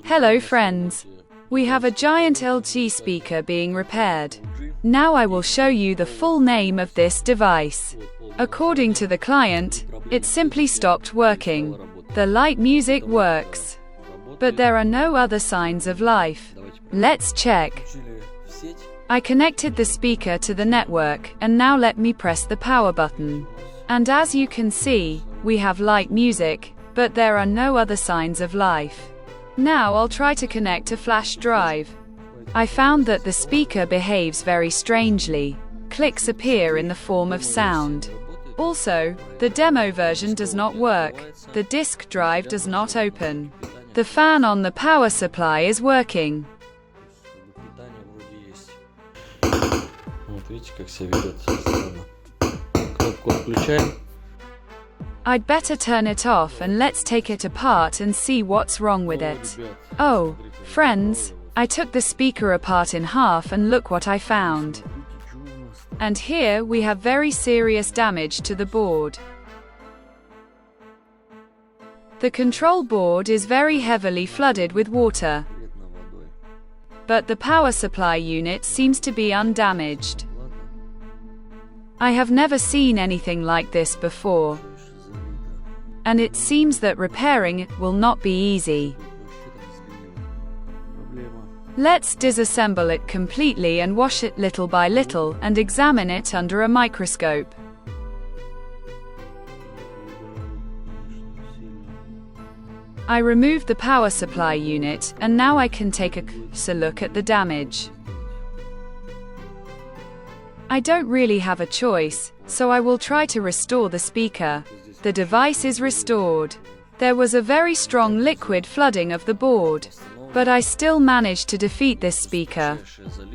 Hello friends. We have a giant LG speaker being repaired. Now I will show you the full name of this device. According to the client, it simply stopped working. The light music works, but there are no other signs of life. Let's check. I connected the speaker to the network, and now let me press the power button. And as you can see, we have light music, but there are no other signs of life. Now I'll try to connect a flash drive. I found that the speaker behaves very strangely. Clicks appear in the form of sound. Also, the demo version does not work. The disk drive does not open. The fan on the power supply is working. Вот видите, как себя ведет странно. Кнопку включаем. I'd better turn it off and let's take it apart and see what's wrong with it. Oh, friends, I took the speaker apart in half and look what I found. And here we have very serious damage to the board. The control board is very heavily flooded with water, but the power supply unit seems to be undamaged. I have never seen anything like this before, and it seems that repairing it will not be easy. Let's disassemble it completely and wash it little by little and examine it under a microscope. I removed the power supply unit, and now I can take a closer look at the damage. I don't really have a choice, so I will try to restore the speaker. The device is restored. There was a very strong liquid flooding of the board, but I still managed to defeat this speaker.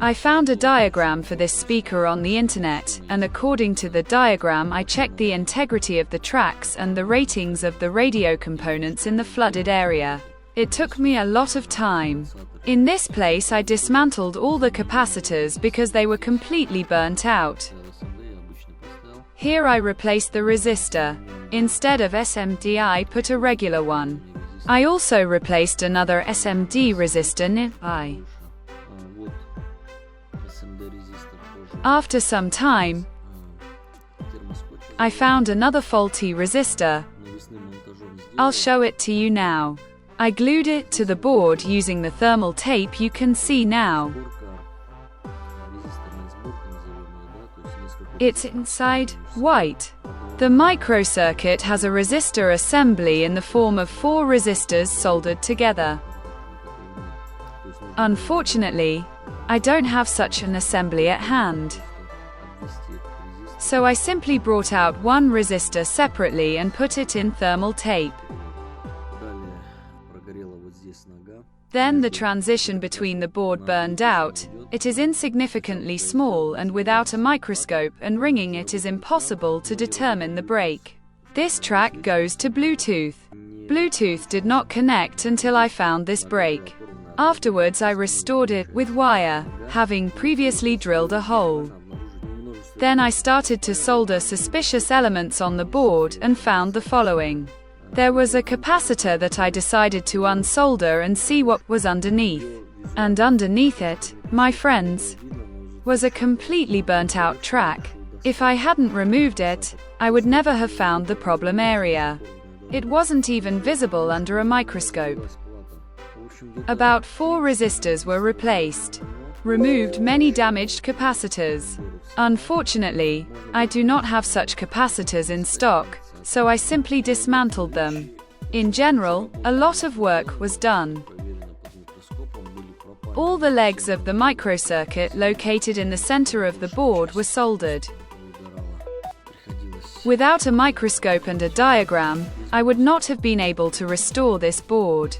I found a diagram for this speaker on the internet, and according to the diagram I checked the integrity of the tracks and the ratings of the radio components in the flooded area. It took me a lot of time. In this place I dismantled all the capacitors because they were completely burnt out. Here I replaced the resistor. Instead of SMD I put a regular one. I also replaced another SMD resistor nearby. After some time, I found another faulty resistor. I'll show it to you now. I glued it to the board using the thermal tape you can see now. It's inside white. The microcircuit has a resistor assembly in the form of 4 resistors soldered together. Unfortunately, I don't have such an assembly at hand. So I simply brought out one resistor separately and put it in thermal tape. Then the transition between the board burned out. It is insignificantly small, and without a microscope and ringing it is impossible to determine the break. This track goes to Bluetooth. Bluetooth did not connect until I found this break. Afterwards I restored it with wire, having previously drilled a hole. Then I started to solder suspicious elements on the board and found the following. There was a capacitor that I decided to unsolder and see what was underneath. And underneath it, my friends, was a completely burnt out track. If I hadn't removed it, I would never have found the problem area. It wasn't even visible under a microscope. About 4 resistors were replaced. Removed many damaged capacitors. Unfortunately, I do not have such capacitors in stock, so I simply dismantled them. In general, a lot of work was done. All the legs of the microcircuit located in the center of the board were soldered. Without a microscope and a diagram, I would not have been able to restore this board.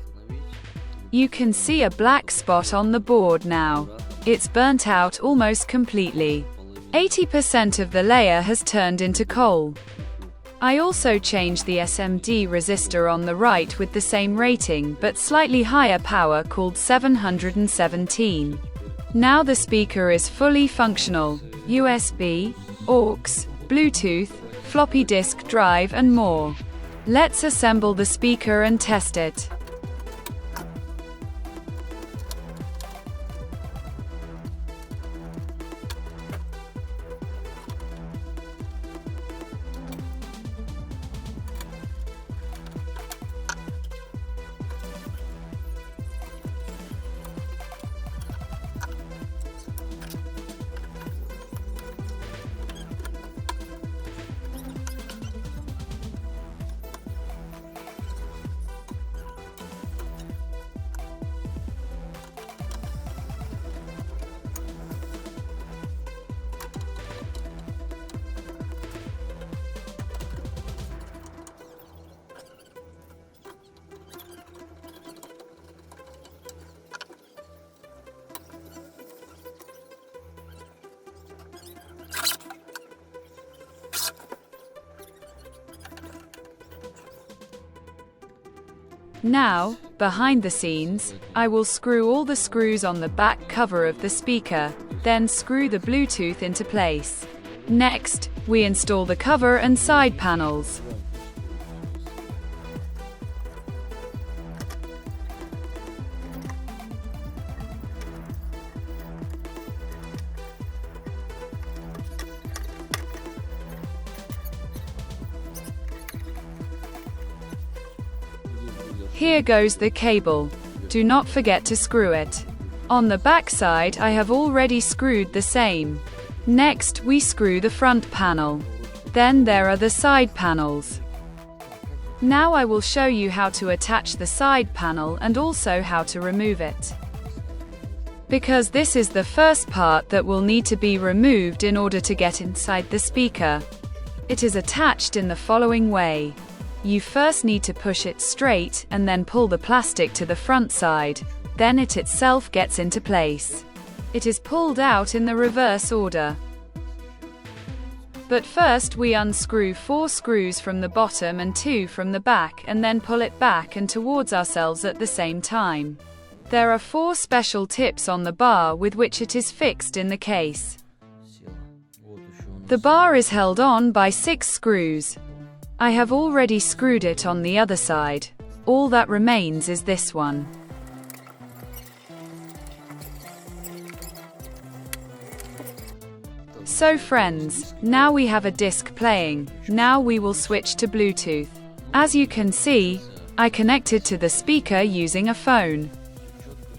You can see a black spot on the board now. It's burnt out almost completely. 80% of the layer has turned into coal. I also changed the SMD resistor on the right with the same rating but slightly higher power called 717. Now the speaker is fully functional. USB, aux, Bluetooth, floppy disk drive and more. Let's assemble the speaker and test it. Now, behind the scenes, I will screw all the screws on the back cover of the speaker, then screw the Bluetooth into place. Next, we install the cover and side panels. Here goes the cable. Do not forget to screw it. On the back side, I have already screwed the same. Next, we screw the front panel. Then there are the side panels. Now I will show you how to attach the side panel and also how to remove it. Because this is the first part that will need to be removed in order to get inside the speaker. It is attached in the following way. You first need to push it straight and then pull the plastic to the front side, then it itself gets into place. It is pulled out in the reverse order. But first we unscrew 4 screws from the bottom and 2 from the back and then pull it back and towards ourselves at the same time. There are 4 special tips on the bar with which it is fixed in the case. The bar is held on by 6 screws. I have already screwed it on the other side. All that remains is this one. So friends, now we have a disc playing. Now we will switch to Bluetooth. As you can see, I connected to the speaker using a phone.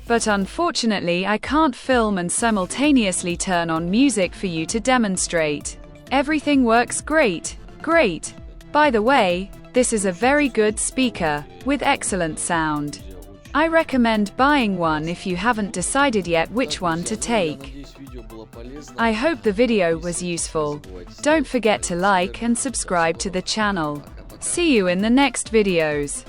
But unfortunately I can't film and simultaneously turn on music for you to demonstrate. Everything works great. Great. By the way, this is a very good speaker, with excellent sound. I recommend buying one if you haven't decided yet which one to take. I hope the video was useful. Don't forget to like and subscribe to the channel. See you in the next videos.